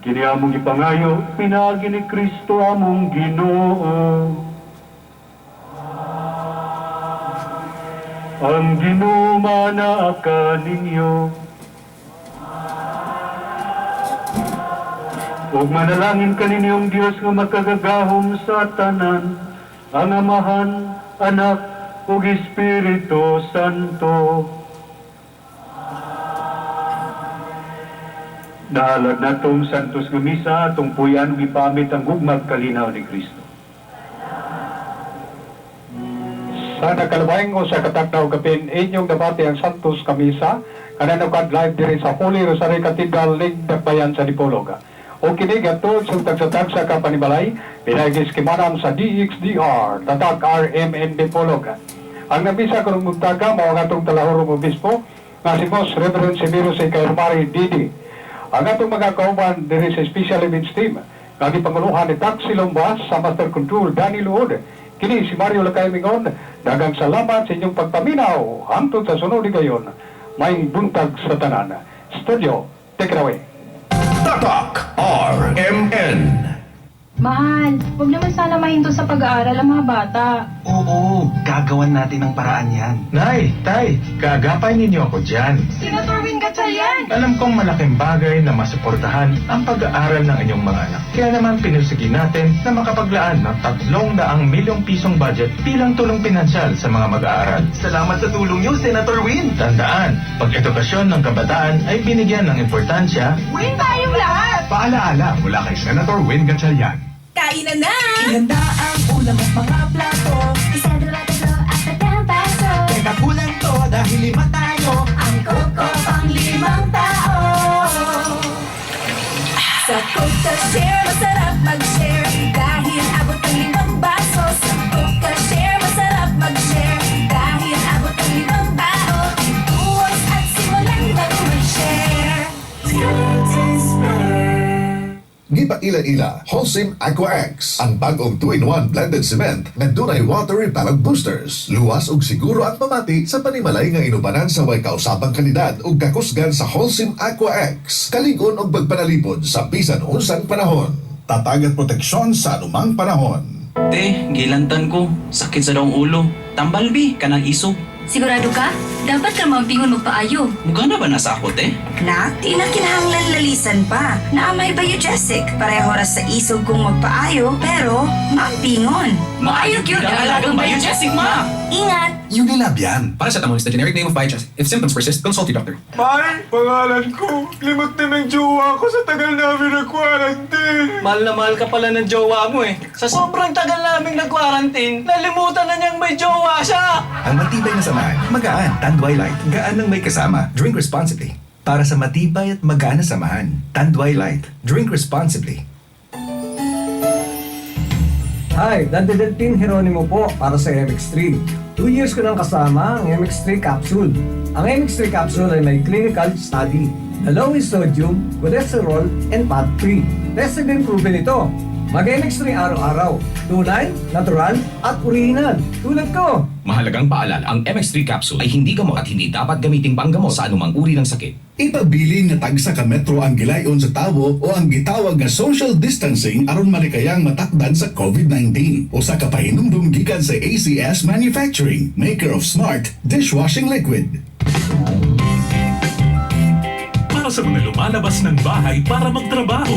Kini among ipangayo, pinagi ni Kristo among Ginoo. Ang Ginoo manaa ninyo. Ug manalangin kaninyong Dios nga makagagahom sa tanan, ang Amahan, Anak, ug Espiritu Santo. Nahalag natong santos nga misa, atong puyan ug ipamit ang gugmag kalinaw ni Kristo. Sa nakalubayng o sa katagnaw kapin, inyong dapati ang santos kamisa, kananukad live diri sa Holy Rosary Cathedral, Ligdakbayan sa Dipolog. O kinig atod sa tagsa-tagsa ka panibalay, pinagis kimanam sa DXDR, tatag RMN Dipolog. Ang nabisa karong mugtaga, mao nga atong talahorong obispo, nga si Boss Reverend Severo si Kairmari Didi. Ang atong mga kauban diri sa Special Events Team, nga gipanguluhan ni Taxi Lombas sa Master Control Danny Luod. Kini si Mario Lakay Mingon, dagang salamat sa inyong pagpaminaw. Hangtod sa sunod gayon, may buntag sa tanan. Studio, take it away. Tatak RMN. Mahal, huwag naman sana mahinto sa pag-aaral ang mga bata. Oo, gagawan natin ng paraan yan. Nay, tay, kaagapay ninyo ako dyan. Senator Win Gatchalian! Alam kong malaking bagay na masuportahan ang pag-aaral ng inyong mga anak. Kaya naman pinursige natin na makapaglaan ng 300 milyong pisong budget bilang tulong pinansyal sa mga mag-aaral. Salamat sa tulong niyo, Senator Win! Tandaan, pag-edukasyon ng kabataan ay binigyan ng importansya. Win tayong lahat! Paalaala mula kay Senator Win Gatchalian. Kainan na! Ihanda ang ulam at mga plato. Isa, dalawa, tatlo, apat na baso. Teka kulang to dahil 5 tayo. Ang Coco pang 5 tao. Sa Coco Share, masarap mag-share. Dahil abot ang 5 baso. Sa Coco Share, masarap mag-share. Dahil abot ang 5 tao. Ituos at simulan ng mag-share. It's better. Gipaila-ila, Holcim Aqua X, ang bagong 2-in-1 blended cement na dunay water repellent boosters. Luwas ug siguro at pamati sa panimalay nga inubanan sa way kausapang kalidad ug kakusgan sa Holcim Aqua X. Kaligon og pagpanalipod sa bisan unsang panahon. Tatag at proteksyon sa anumang panahon. Te, gilantan ko. Sakit sa daong ulo. Tambalbi, kanang isog. Sigurado ka? Dapat ka mapingon magpaayo. Muga na ba nasa ako, te? Nak, di na kinahanglan lalisan pa. Naamay Biogesic. Pareho ras sa isog kong magpaayo, pero mampingon. Maayog yun ang alagang Biogesic, ma! Ingat! Unilab yan. Paracetamol is the generic name of Biogesic. If symptoms persist, consult your doctor. Mahal, pangalan ko. Limot na ng jowa ko sa tagal namin nag-quarantine. Mahal na mahal ka pala ng jowa mo eh. Sa sobrang tagal naming nag-quarantine, nalimutan na niyang may jowa siya! Ang matibay na samahan, magaan, Tanduay Light. Gaan ng may kasama. Drink responsibly. Para sa matibay at magaan na samahan, Tanduay Light. Drink responsibly. Hi, Dante Delpin Jeronimo po para sa MX3. 2 years ko nang kasama ang MX3 capsule. Ang MX3 capsule ay may clinical study na low in sodium, cholesterol, and fat-free. Tested and proven ito. Mag-MX3 araw-araw. Tunay, natural, at original. Tulad ko. Mahalagang paalala, ang MX3 capsule ay hindi gamot at hindi dapat gamiting panggamot sa anumang uri ng sakit. Ipabilin nga tagsa ka metro ang gilayon sa tawo o ang gitawag nga social distancing aron malikayang matakdan sa COVID-19. Usa ka pahinumdum gikan sa ACS Manufacturing, maker of smart dishwashing liquid. Para sa mga lumalabas ng bahay para magtrabaho.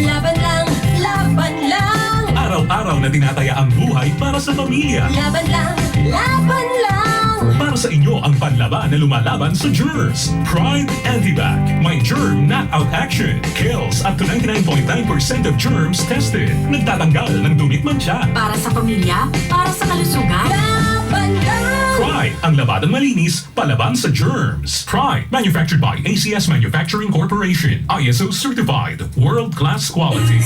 Laban lang, laban lang. Araw-araw na tinataya ang buhay para sa pamilya. Laban lang, laban lang. Para sa inyo ang panlaban na lumalaban sa germs. Pride Antibac. May germ knockout action. Kills up to 99.9% of germs tested. Nagtatanggal ng dumit mancha. Para sa pamilya, para sa kalusugan. Laban lang. Pride, ang labadang malinis, palaban sa germs. Pride, manufactured by ACS Manufacturing Corporation. ISO certified. World-class quality.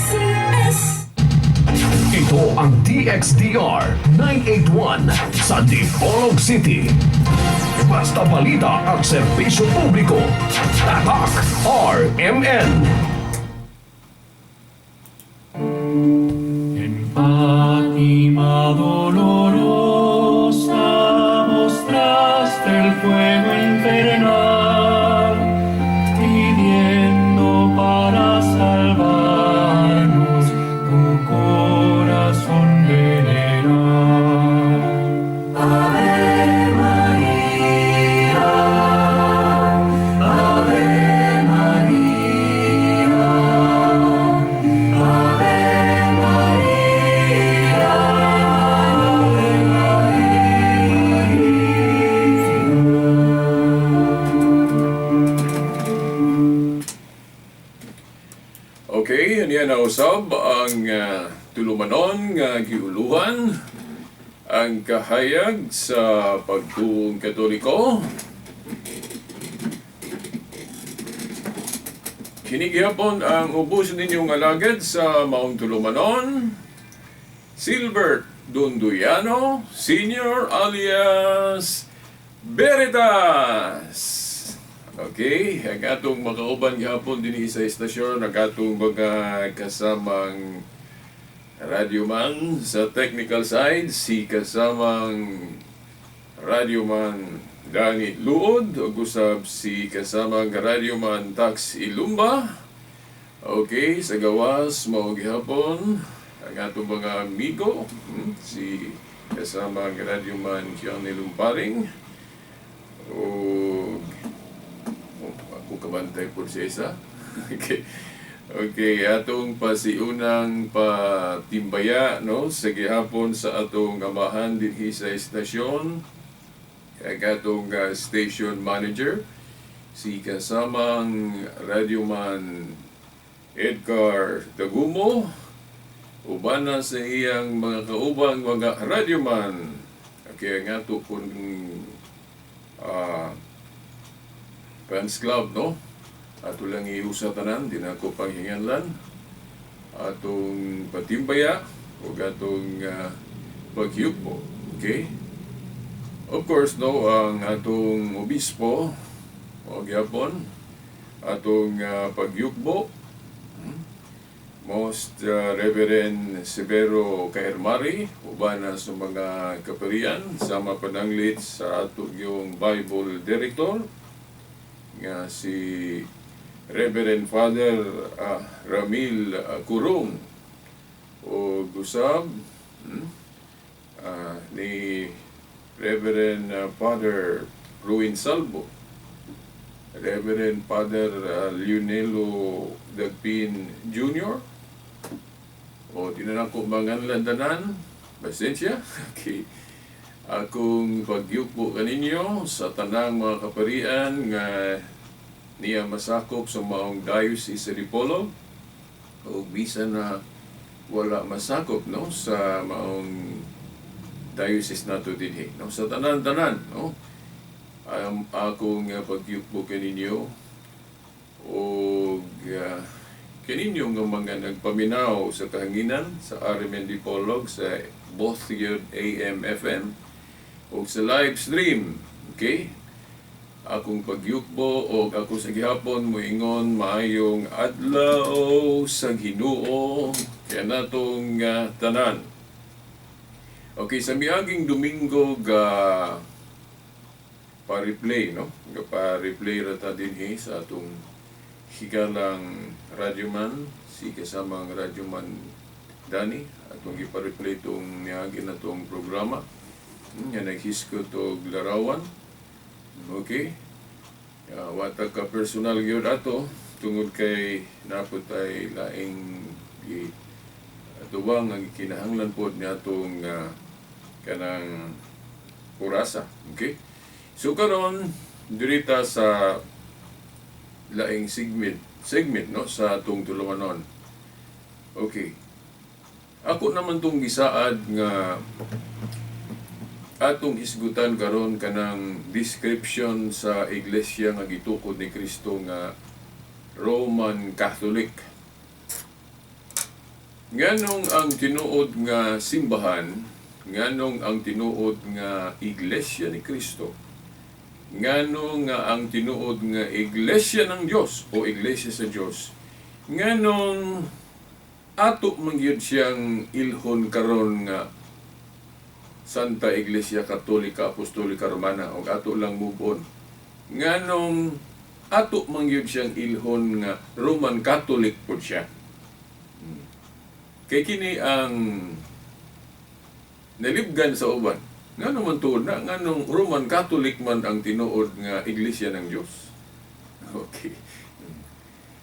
Ito ang DXDR 981 sa Dipolog City. Basta balita at serbisyo publiko. Tatak RMN. En Fátima dolorosa mostraste el fuego infernal, pidiendo para salvar. Okay, yan na usab ang tulumanon nga giuluhan ang kahayag sa pagtuong Katoliko. Kinigihapon ang ubos ninyong alagad sa maong tulumanon, Silbert Dunduyano Senior alias Veritas. Okay, ang atong makauban gihapon din sa estasyon, ang atong mga kasamang radyoman sa technical side, si kasamang radyoman Dani Luod, o gusab si kasamang radyoman Tax Ilumba. Okay, sa gawas, mao gihapon ang atong mga amigo, si kasamang radyoman Johnny Lumparing, o ako kabantay po siya isa. Okay. Okay, atong pasiunang patimbaya, no, sa gihapon sa atong amahan dinhi sa estasyon, kag atong station manager, si kasamang radyoman Edgar Dagumo, uban na sa iyang mga kaubang mga radyoman. Okay, ang ato kung fans club, no? Ato lang iusa tanan, di na ako panghinganlan. Atong patimbaya o atong pagyugbo. Okay? Of course, no, ang atong obispo o gyapon, atong pagyugbo, Most Reverend Severo Kahermari, uban na sa mga kaparian, sama pananglit sa atong yung Bible Director, nga si Reverend Father Ramil Kurong, o gusab ni Reverend Father Ruin Salvo, Reverend Father Leonelo Dagpin Jr., o tinanako manganlan tanan, pasensya. Okay. Akong pagyupo kaninyo sa tanang mga kaparian nga niya masakop sa maong diocese sa Dipolog, o bisan na wala masakop, no, sa maong diocese nato dinhi, no, sa tanan-tanan, no. Akong pagyupo kaninyo o kaninyo nga mga nagpaminaw sa kahanginan sa RMN Dipolog sa both yun AM, FM o sa live stream. Okay? Akong pagyukbo o ako sa gihapon moingon maayong adlaw sa Ginoo kaya natong tanan. Okay, sa miaging Domingo pa-replay, no? Pa-replay rata dinhi sa atong higalang radyoman, si kasamang radyoman Dani, atong ipa-replay itong niagin na itong programa nga naghisko to larawan. Okay, watag ka personal yun ato tungod kay napot ay laing tuwang ang kinahanglan po niya itong kanang kurasa. Okay, so karon dirita sa laing segment, no, sa atong tulumanon. Okay, ako naman tong gisaad nga atong isgutan karon kanang description sa iglesia nga gitukod ni Kristo nga Roman Catholic. Nganong ang tinuod nga simbahan, nganong ang tinuod nga iglesia ni Kristo, nganong nga ang tinuod nga iglesia ng Dios o iglesia sa Dios, nganong ato mangyud siyang ilhon karon nga Santa Iglesia Katolika Apostolika Romana o ato lang move on, nganong ato mangyud siyang ilhon nga Roman Catholic po siya. Kay kini ang nalibgan sa uban. Nga naman tuod na, nga nung Roman Catholic man ang tinuod nga iglesia ng Diyos. Okay.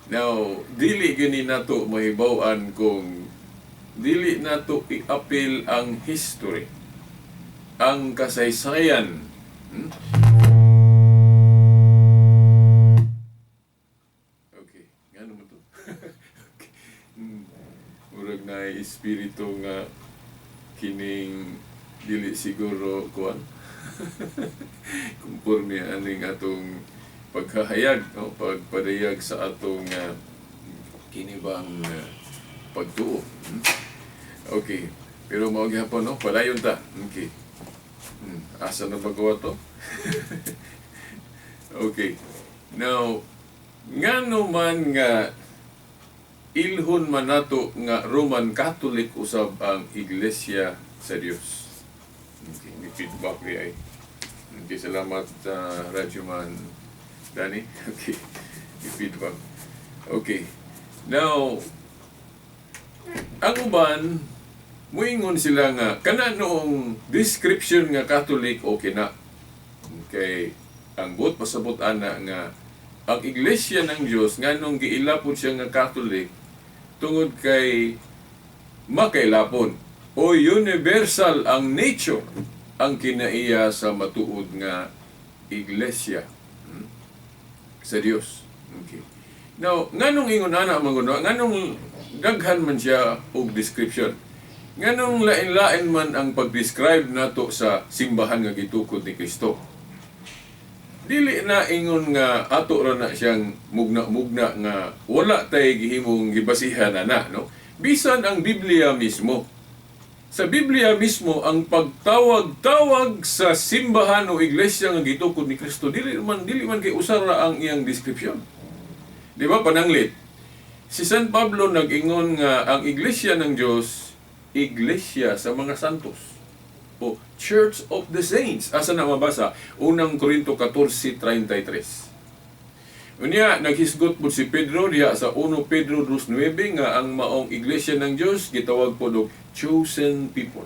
Now, dili gini nato mahibaw-an kung dili nato i-appeal ang history, ang kasaysayan. Okay, nga naman to. Okay. murag na espiritu nga kining dili siguro kuan kumpurmi aning atong pagkahayag, no? Pagpadayag sa atong kinibang pagtuo. Okay, pero mao gyapon, no? Padayon ta. Okay. Asa na magawa to? Okay. Now, ngano man nga ilhon man nato nga Roman Catholic usab ang Iglesia sa Dios. Okay, may feedback ri ay. Okay, salamat sa Radyo Man Danny. Okay, may feedback. Okay. Now, ang uban, muingon sila nga, kana noong description nga Catholic, okay na. Okay, ang buot pasabot ana nga ang Iglesia ng Dios nganong giilapon siya nga Catholic tungod kay makailapon o universal ang nature ang kinaiya sa matuod nga Iglesia sa Dios. Okay. Now, nganong ingon ana manguno, nganong daghan man siya og description. Nganong lain-lain man ang pag-describe nato sa simbahan nga gitukod ni Kristo. Dili na ingon nga ato ra na siyang mugna-mugna nga wala tay gihimong gibasihan na, no? Bisan ang Biblia mismo. Sa Biblia mismo ang pagtawag-tawag sa simbahan o iglesia nga gitukod ni Kristo dili man kay usara ang iyang description. Di ba pananglit? Si San Pablo nag-ingon nga ang iglesia ng Dios, iglesia sa mga santos. O Church of the Saints. Asa na mabasa? Unang Korinto 14:33. Unya, naghisgot po si Pedro diya sa 1 Pedro 2:9 nga ang maong iglesia ng Dios gitawag po og chosen people.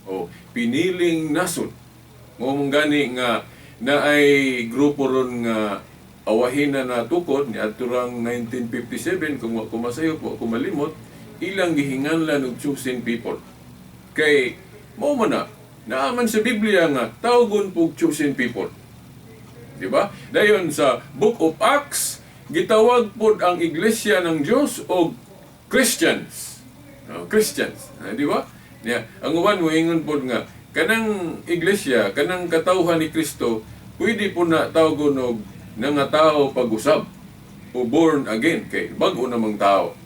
O piniling nasod. Mo gani nga naay grupo ron nga awahin na tukod ni aturang 1957 kung kumasayo po kumalimot ilang gihinganlan og chosen people. Kay mao man na naaman sa Biblia nga tawgon pug chosen people. Di ba? Dayon sa Book of Acts gitawag pod ang iglesia ng Dios og Christians. Christians, di ba? Ang uban moingon pod nga kanang iglesia, kanang katawhan ni Kristo, pwede po na tawgon og nangatao pag-usab o born again kay bag-o namang tao.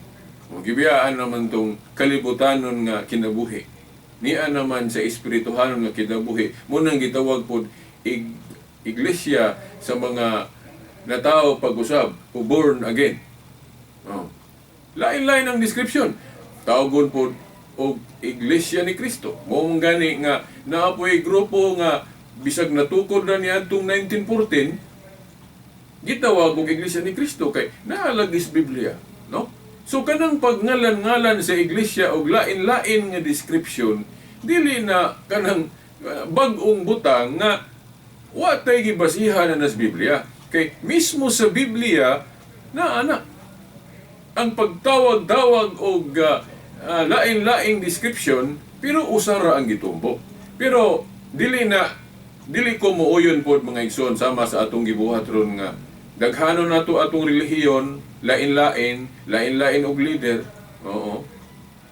O gibiyaan naman tong kalibutanon nga kinabuhi. Niya naman sa espirituhanon nga kinabuhi, munang gitawag pod iglesia sa mga natao pag-usab o born again. Lain-lain ang description. Tawgon pod og iglesia ni Kristo. Mao gani nga naapoy grupo nga bisag natukod na niya atong 1914 gitawag og iglesia ni Kristo kay naalagis Biblia, no? So kanang pagngalan-ngalan sa iglesia og lain-lain nga description dili na kanang bag-ong butang nga wa tay gibasihan na sa Biblia. Kay mismo sa Biblia na ana ang pagtawag-tawag og lain-laing description pero usara ang gitumbo. Pero dili ko muuyon pod mga igsoon sama sa atong gibuhat ron nga daghanon nato atong relihiyon, lain-lain og leader. Oo.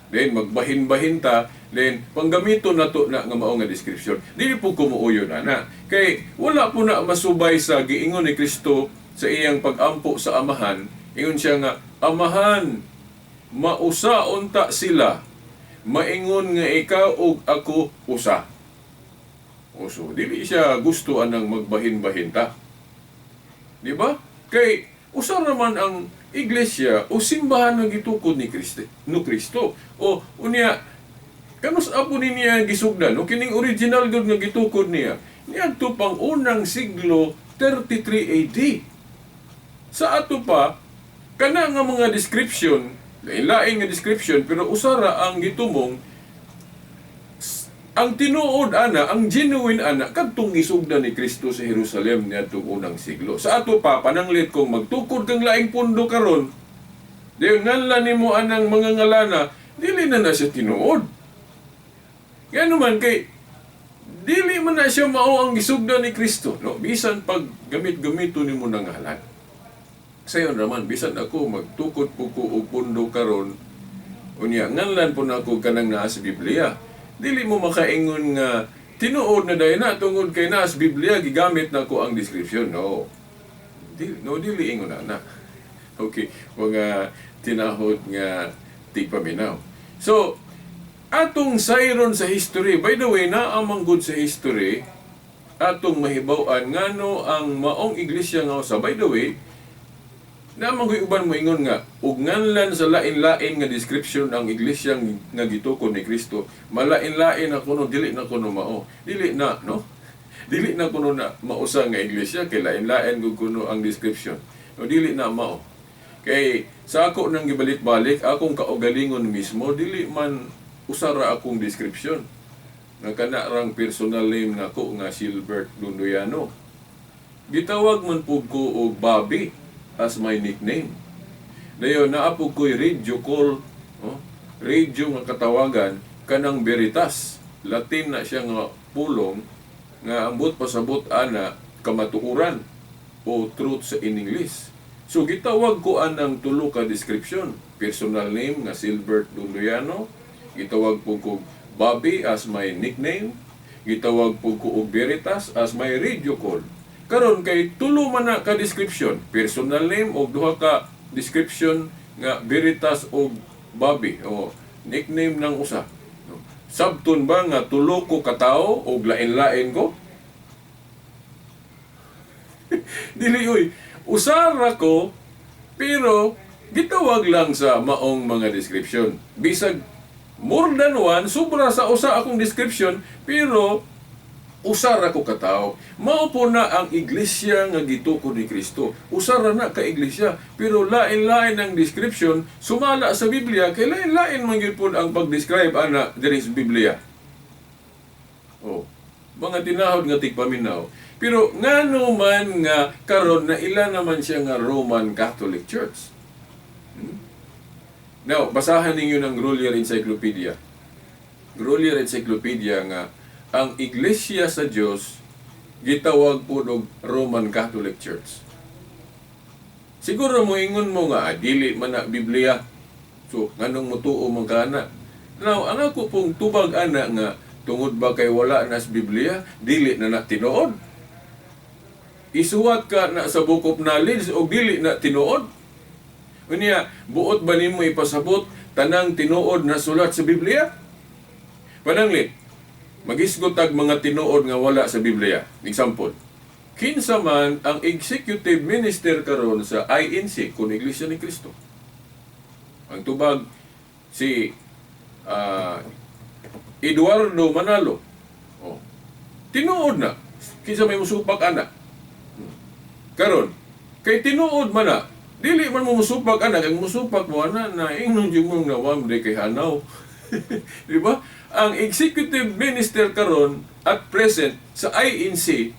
Then magbahin-bahin ta, then panggamito nato na nga mao nga description. Dili po kumuuyon ana. Kay wala po na masubay sa giingon ni Kristo sa iyang pag-ampo sa amahan. Ingon siya nga, amahan, mausa unta sila. Maingon nga ikaw ug ako usa. So, dili siya gusto anang magbahin-bahin ta. Di ba? Kay usa naman ang iglesia o simbahan nga gitukod ni Kristo. O unya kanus apo niya gisugdan o kining original gud nga gitukod niya. Niadto pang unang siglo 33 AD. Sa ato pa kana nga mga description, lain-lain nga description pero usara ang gitumong ang tinuod ana, ang genuine ana, kadtong gisugdan ni Kristo sa Jerusalem niadtong unang siglo. Sa ato pa, pananglit kung magtukod kang laing pundo karon, diyon nganlan nimo anang mga ngalana, dili na siya tinuod. Kaya naman kay, dili man na siya mao ang gisugdan ni Kristo. No? Bisan pag gamit-gamito nimo ng ngalan. Sayon naman, bisan ako magtukod po ko og pundo karon, Unya, nganlan po na ako kanang naa sa Biblia. Dili mo makaingon nga, tinuod na dahil na, tungod kay naa sa Biblia, gigamit na ko ang description. No. Dili ingon na. Okay, mga tinahod nga tigpaminaw. So, atong sayron sa history, by the way, naamang good sa history, atong mahibaw-an ngano ang maong iglesia nga sa, by the way, naamang uban mo ingon nga, ug nganlan sa lain-lain nga description ang iglesia nga gitukod ni Kristo, malain-lain na kuno, dili na kuno mao. Dili na, no? Dili na kuno na mausa nga iglesia, kay lain-lain kuno ang description. No, dili na mao. Kay sa ako nang gibalik-balik, akong kaugalingon mismo, dili man usara akong description. Nakana rang personal name nga ko nga Silbert Lundoyano. Gitawag man pug ko og Bobby as my nickname. Dayon naapog ko'y radio call, radio nga katawagan kanang Veritas. Latin na siya nga pulong nga ambot pasabot ana kamatuoran o truth sa in English. So gitawag ko anang tulo ka description. Personal name nga Silbert Lundoyano, gitawag po ko Bobby as my nickname, gitawag po ko og Veritas as my radio call. Karon kay tulo man na ka description, personal name og duha ka description nga Veritas og Bobby o nickname ng usa. Sabton ba nga tulo ko katao og lain-lain ko? Dili oy, usara ko pero gitawag lang sa maong mga description. Bisag more than one, sobra sa usa akong description, pero usara ko katao. Mao po na ang iglesia nga gitukod ni Kristo. Usara na ka iglesia, pero lain-lain ang description, sumala sa Biblia, kay lain-lain man gyud po ang pag-describe ana diri sa Biblia. Oh, mga tinahod nga tigpaminaw. Pero ngano man nga karon na ila naman siya nga Roman Catholic Church. Now, basahan ninyo ng Grolier Encyclopedia. Grolier Encyclopedia nga ang iglesia sa Dios gitawag po og Roman Catholic Church. Siguro mo ingon mo nga dili man na Biblia. So, nganong mutuo man kana? Now, ang ako pong tubag ana nga tungod ba kay wala na sa Biblia, dili na tinuod. Isuwat ka na sa Book of Knowledge o dili na tinuod. Unya, buot ba nimo ipasabot tanang tinuod na sulat sa Biblia? Pananglit, magisgot tag mga tinuod nga wala sa Biblia. Example, kinsa man ang executive minister karon sa INC kun Iglesia ni Cristo? Ang tubag si Eduardo Manalo. Oh. Tinuod na. Kinsa may musupak ana? Karon, kay tinuod man na, dili man mo musupak anak, ang musupak mo na ingnon yung mong nawam de kay hanaw. Di ba? Ang executive minister karon at present sa INC,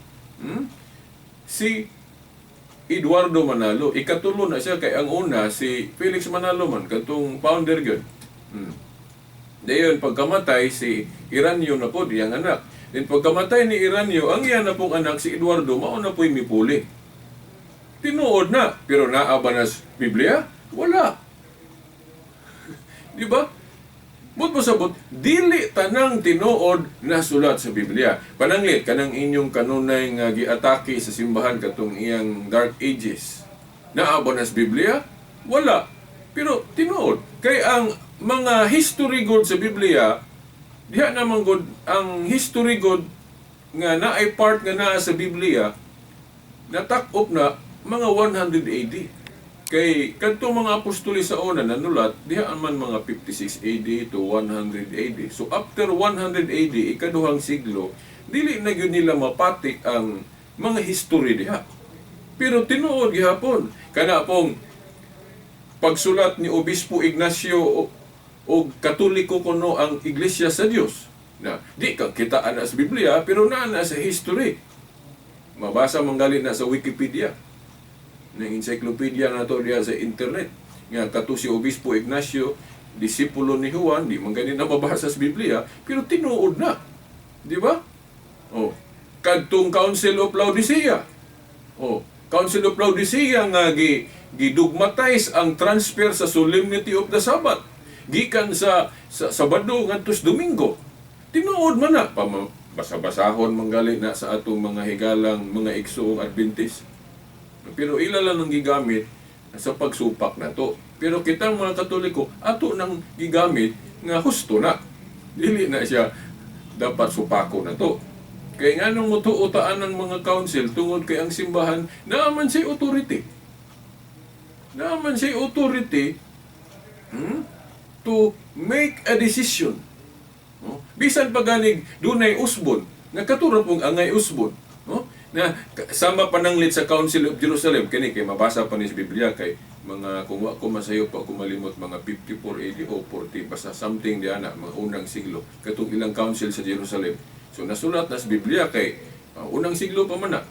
si Eduardo Manalo. Ikatulo na siya kay ang una si Felix Manalo man, katong founder gyud. Dayon pagkamatay si Iranyo na po diyang anak. Then pagkamatay ni Iranyo, ang iyan na pong anak si Eduardo mao na po'y mipuli. Tinuod na, pero naa ba na sa Biblia? Wala. Di ba? But masabot, dili tanang tinuod na sulat sa Biblia. Pananglit, kanang inyong kanunay nga giatake sa simbahan katong iyang Dark Ages. Naa ba na sa Biblia? Wala. Pero tinuod. Kay ang mga history god sa Biblia, diha naman god, ang history god nga naay part nga naa sa Biblia, natak-up na mga 100 AD. Kay kadto mga apostoli sa una nanulat diha man mga 56 AD to 100 AD. So after 100 AD, ikaduhang siglo, dili na gyud nila mapatik ang mga history diha. Pero tinuod gihapon kana pong pagsulat ni Obispo Ignacio o Katoliko kuno ang Iglesia sa Dios. Na di ka kita ana sa Biblia pero naa na sa history. Mabasa manggalit na sa Wikipedia. Ng encyclopedia na to diya sa internet. Nga kato si Obispo Ignacio, disipulo ni Juan, di man ganun na mabasa sa Biblia, pero tinuod na. Di ba? Oh. Kadtong Council of Laodicea. Oh. Council of Laodicea nga gidugmatize ang transfer sa solemnity of the Sabbath. gikan sa Sabado ngadto sa Domingo. Tinuod man na basa-basahon manggali na sa atong mga higalang mga igsoong Adventist. Pero ila lang ang gigamit sa pagsupak na to. Pero kitang mga Katoliko, ato nang gigamit nga husto na. Dili na siya dapat supako na to. Kaya nga nung mutuutaan ng mga council tungod kay ang simbahan, naaman siya authority. Naaman siya authority to make a decision. Bisan paganig dunay usbon, nga katura pong angay usbon. Na sama pananglit sa Council of Jerusalem, kini kay mabasa pa ni sa Biblia kay mga kung wa ko masayo pa kumalimot mga 54 AD o 40 basta something diana mga unang siglo katong ilang council sa Jerusalem. So nasulat na sa Biblia kay unang siglo pa man na.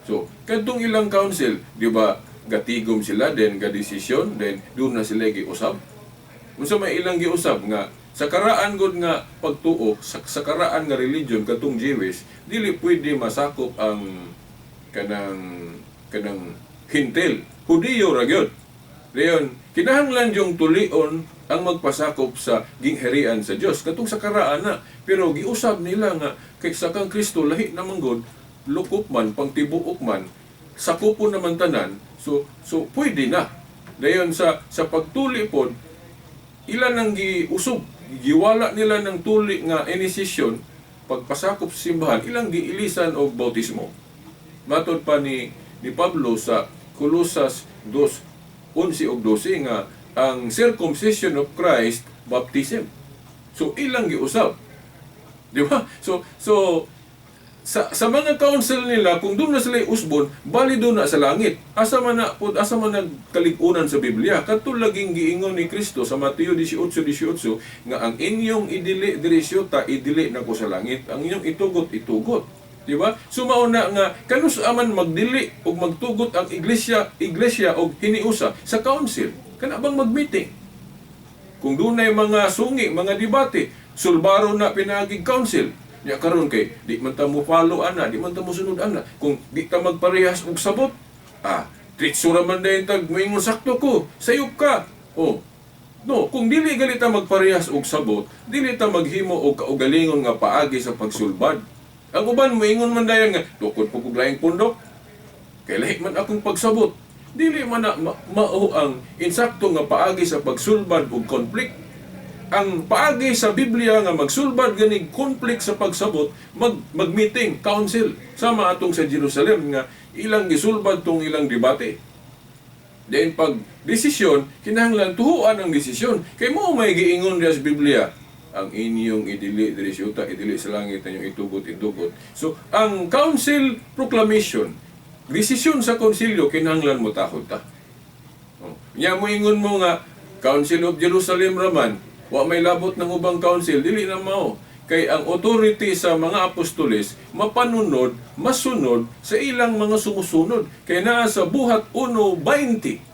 So kadtong ilang council, di ba, gatigom sila then ga desisyon then doon na sila giusab. Unsa may ilang giusab nga sa karaan gud nga pagtuo sa karaan nga religion katong Jewish dili pwede masakop ang kanang hintil Hudiyo ra gyud. Dayon kinahanglan yung tulion ang magpasakop sa gingharian sa Dios katong sa karaan na, pero giusab nila nga kay sa kang Kristo lahi na manggod lukop man pangtibuok man sakupon naman tanan, so pwede na. Dayon sa pagtuli pod ilan ang giusog giwala nila ng tuli nga inisisyon pagpasakop sa simbahan, ilang giilisan og bautismo. Matod pa ni Pablo sa Colosas 2:11 og 12 nga ang circumcision of Christ baptism. So ilang giusab. Di ba? So sa mga council nila, kung doon na sila usbon, bali doon na sa langit. Asa man nagkaligunan sa Biblia. Kadto laging giingon ni Kristo sa Mateo 18:18 nga ang inyong idili diresyota idili na ko sa langit, ang inyong itugot. Di ba? So mauna nga kanus aman magdili og magtugot ang iglesia og hiniusa sa council. Kana bang mag-meeting? Kung dunay mga sungi, mga debate, sulbaro na pinagig council. Nya karon kay di man ta mo follow ana, di man ta mo sunod ana. Kung di ta magparehas og sabot, tritso ra man dayon tag moingon sakto ko, sayop ka. No, kung dili gali ta magparehas og sabot, dili ta maghimo og kaugalingon nga paagi sa pagsulbad. Ang uban moingon man dayon nga tukod po kog laing pundok. Kay lahi man akong pagsabot. Dili man na mao ang insakto nga paagi sa pagsulbad og konflikt. Ang paagi sa Biblia nga magsulbad ganig konflikt sa pagsabot, mag-meeting, council, sama atong sa Jerusalem nga ilang gisulbad tong ilang debate. Then pag desisyon, kinahanglan tuhuan ang desisyon. Kay mo may giingon diya sa Biblia, ang inyong idili diresyota, idili sa langit, inyong itugot. So ang council proclamation, desisyon sa konsilyo, kinahanglan mo takot ta. Nya mo ingon mo nga, Council of Jerusalem raman, wa may labot ng ubang council, dili na mao. Kay ang authority sa mga apostoles, mapanunod, masunod sa ilang mga sumusunod. Kay naa sa buhat 1:20.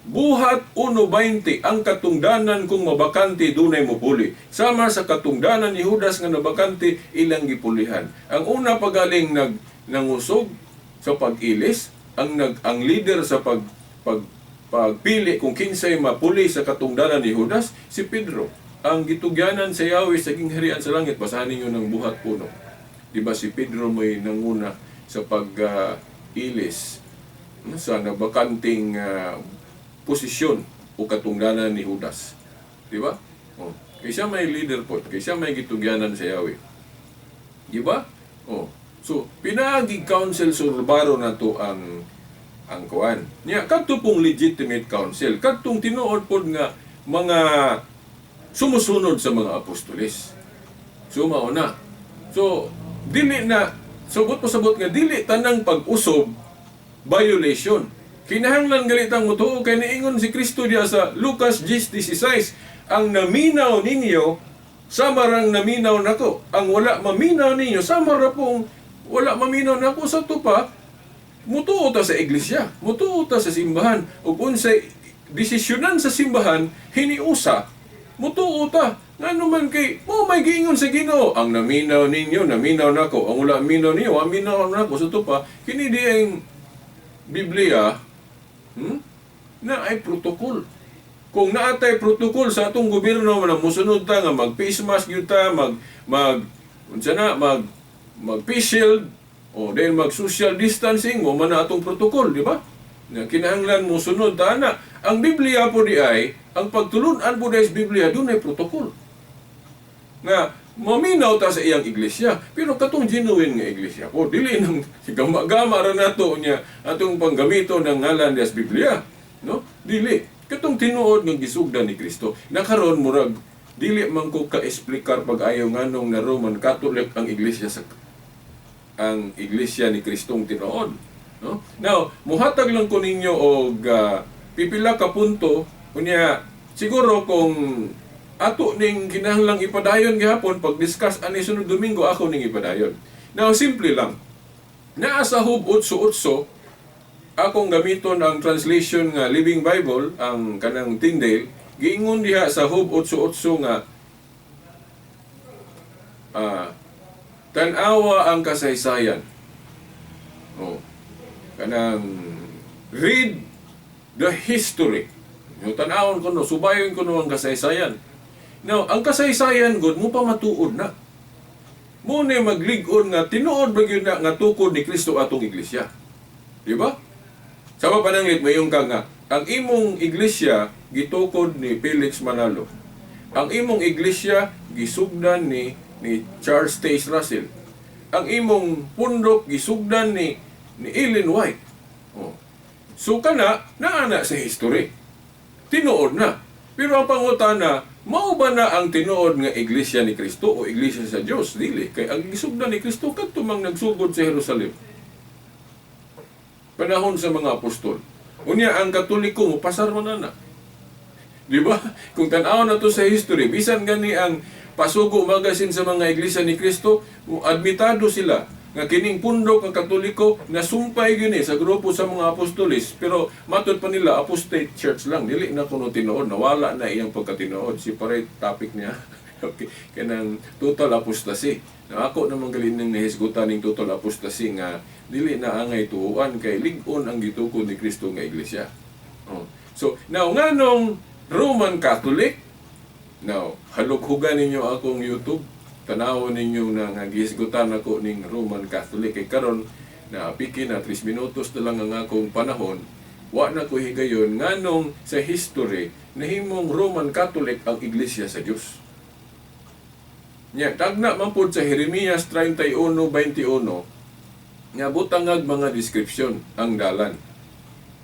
Buhat 1:20, ang katungdanan kung mabakante dunay mopuli. Sama sa katungdanan ni Judas nga nabakante, ilang gipulihan. Ang una pagaling nangusog sa pag-ilis, ang leader sa pagpili kung kinsay mapuli sa katungdanan ni Judas, si Pedro. Ang gitugyanan sa Yahweh sa gingharian sa langit, basahan ninyo ng buhat 1. Di ba si Pedro may nanguna sa pag-ilis sa nabakanting posisyon o katungdanan ni Judas. Di ba? Kaya siya may leader po, kaya siya may gitugyanan sa Yahweh. Di ba? So, pinagig council surbaro na to ang kuan. Nya kadto pong legitimate council, kadtong tinuod pod nga mga sumusunod sa mga apostoles. So mauna. So dili na sabot nga dili tanang pag-usob violation. Kinahanglan galitang mutuo kay niingon si Kristo diya sa Lucas 10:16, ang naminaw ninyo samarang naminaw nako, ang wala maminaw ninyo samara pong wala maminaw nako. Sa tupa mutuo ta sa iglesia, mutuo ta sa simbahan, ug unsay desisyonan sa simbahan hiniusa mutuo ta. Ngano man kay may giingon sa Ginoo, ang naminaw ninyo naminaw nako, ang wala minaw niyo aminaw nako. Sa tupa kini di ang Biblia na ay protokol. Kung naatay protocol sa atong gobyerno na musunod ta nga mag-face mask gyud ta, mag-face shield, o then mag-social distancing, mo man na atong protocol, di ba? Na kinahanglan mo sunod ta na. Ang Biblia po di ay, ang pagtulunan po di sa Biblia, doon ay protocol. Nga, maminaw ta sa iyang iglesia, pero katong genuine nga iglesia po, dili nang gama-gama ra nato niya atong panggamito ng ngalan sa Biblia, no? Dili. Katong tinuod ng gisugdan ni Kristo. Nakaroon murag dili man ko ka-explicar pag-ayo nganong na Roman Catholic ang iglesia ni Kristong tinuod, no? Now, muhatag lang ko ninyo og pipila ka punto unya siguro kung ato ning kinahanglang ipadayon gihapon pag-discuss ani sunod Domingo ako ning ipadayon. Now, simple lang. Naa sa Hub 8:8 akong gamiton ang translation nga Living Bible, ang kanang Tyndale, giingon diha sa Hub 8:8 nga tan-awa ang kasaysayan. Oh. Kanang read the history. Yung tan-awon ko no, subayon ko no ang kasaysayan. Now, ang kasaysayan gud mo pa matuod na. Mo ni maglig-on nga tinuod ba gyud na nga tukod ni Kristo atong iglesia. Di ba? Sama pananglit mayong ka nga ang imong iglesia gitukod ni Felix Manalo. Ang imong iglesia gisugdan ni Charles Taze Russell. Ang imong pundok gisugdan ni Ellen White. Oh. So kana naana sa history. Tinuod na. Pero ang pangutana, mao ba na ang tinuod nga iglesia ni Kristo o iglesia sa Dios? Dili. Kay ang gisugdan ni Kristo kadto mang nagsugod sa Jerusalem. Panahon sa mga apostol. Unya ang Katoliko mo pasar man na. Di ba? Kung tan-aw na to sa history, bisan gani ang pasugo magasin sa mga iglesia ni Kristo, admitado sila nga kining pundok ng Katoliko nasumpay gyud sa grupo sa mga apostolis, pero matud pa nila apostate church lang, dili na kuno tinuod, nawala na iyang pagkatinuod. Separate topic niya. Okay, kanang total apostasy. Na ako naman galin ning nahisgutan ning total apostasy nga dili na angay tuuan kay lig-on ang gitukod ni Kristo nga iglesia. Oh. So, now nganong Roman Catholic, now halukhugan ninyo akong YouTube, tanawon ninyo na nga gihisgutan ako ning Roman Catholic. Kay karon na piki na 3 minutos na lang ang akong panahon, wa na ko higayon nganong sa history nahimong Roman Catholic ang iglesia sa Dios. Nya tagna man pud sa Jeremias 31:21 nga butangag mga description ang dalan.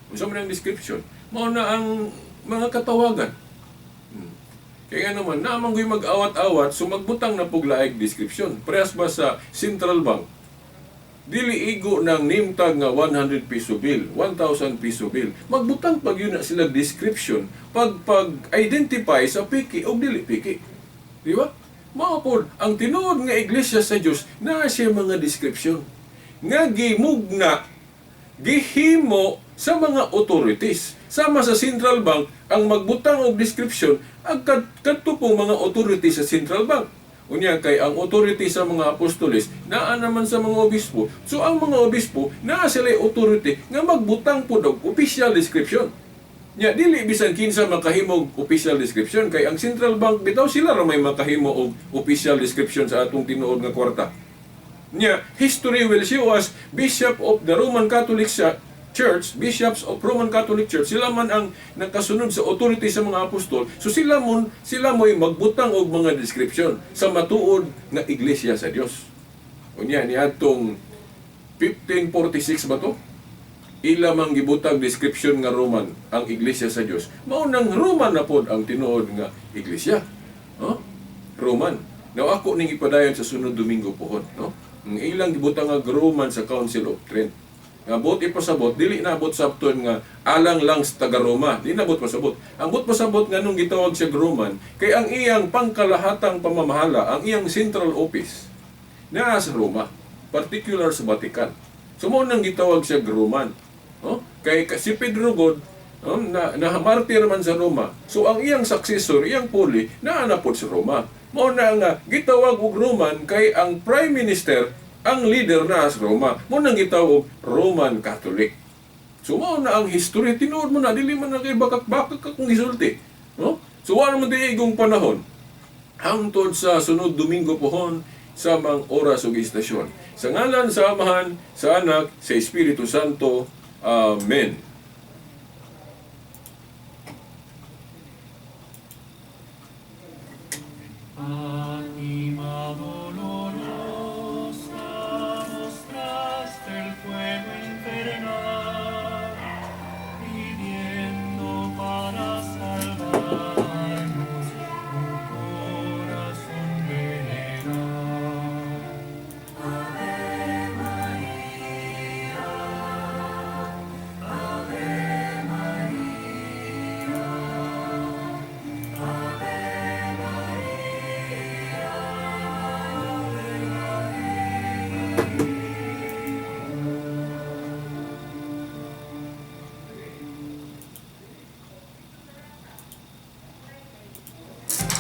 Unsa man ang description? Mao na ang mga katawagan. Kaya nga naman, naman ko'y mag-awat-awat, so magbutang na puglaig description. Prehas ba sa Central Bank? Dili igo ng name tag nga 100 piso bill, 1,000 piso bill. Magbutang pag yun na sila description, pag-identify sa piki o dili piki. Di ba? Maapod, ang tinuod nga iglesia sa Diyos, na siya mga description. Nga gimugna, gihimo sa mga authorities. Sama sa Central Bank, ang magbutang og description ang kadto pong mga authorities sa Central Bank. Unya kay ang authority sa mga apostoles naa naman sa mga obispo. So ang mga obispo naa sila authority nga magbutang pud og official description. Nya dili bisan kinsa makahimo og official description kay ang Central Bank bitaw sila ra may makahimo og official description sa atong tinuod nga kwarta. Nya history will show us Bishop of the Roman Catholic Church, bishops of Roman Catholic Church, sila man ang nakasunod sa authority sa mga apostol. So sila mo'y magbutang og mga description sa matuod nga iglesia sa Dios. Unya ni atong 1546 ba to? Ila mang gibutang description nga Roman ang iglesia sa Dios. Mao nang Roman na pod ang tinuod nga iglesia. No? Roman. Now ako ning ipadayon sa sunod Domingo pohon, no? Ang ilang gibutang nga Roman sa Council of Trent. Nga bot ipasabot, dili na abot sabton nga alang lang sa taga-Roma. Dili na abot pasabot. Ang bot pasabot nga nung gitawag siya Roman, kay ang iyang pangkalahatang pamamahala, ang iyang central office, naa sa Roma, particular sa Vatican. So mo nang gitawag siya Roman. Oh? Kay si Pedro God, na martir man sa Roma. So ang iyang successor, iyang puli, naanapod sa Roma. Mo na nga gitawag og Roman kay ang prime minister ang leader na sa Roma. Mo nang gitawag Roman Catholic. So mao na ang history, tinuod mo na, dili man na kay bakak-bakak akong gisulti. So wala naman di igong panahon. Hangtod sa sunod Domingo pohon sa mga oras ug istasyon. Sa ngalan sa Amahan, sa Anak, sa Espiritu Santo. Amen. Mostraste el fuego infernal, pidiendo para salvarnos un corazón veneral. Ave María, Ave María, Ave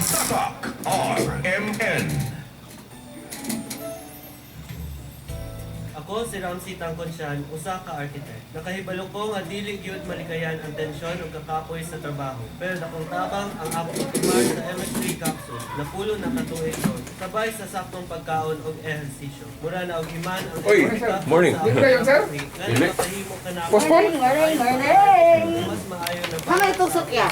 Tatak RMN. Ako si Ramsey Tangkonsyan, usa ka architect. Nakahibalo ko nga dili gyud malikayan ang tensyon ug kakapoy sa trabaho. Pero dakong tabang ang akong pagmar sa MS3 capsule na pulo na katuig ron. Sabay sa saktong pagkaon ug ehersisyo. Mura na og iman ang Oy, morning. Dili kayo, sir? Nakahimo ka na. Morning. Mas maayo na ba? Hamay tusok ya.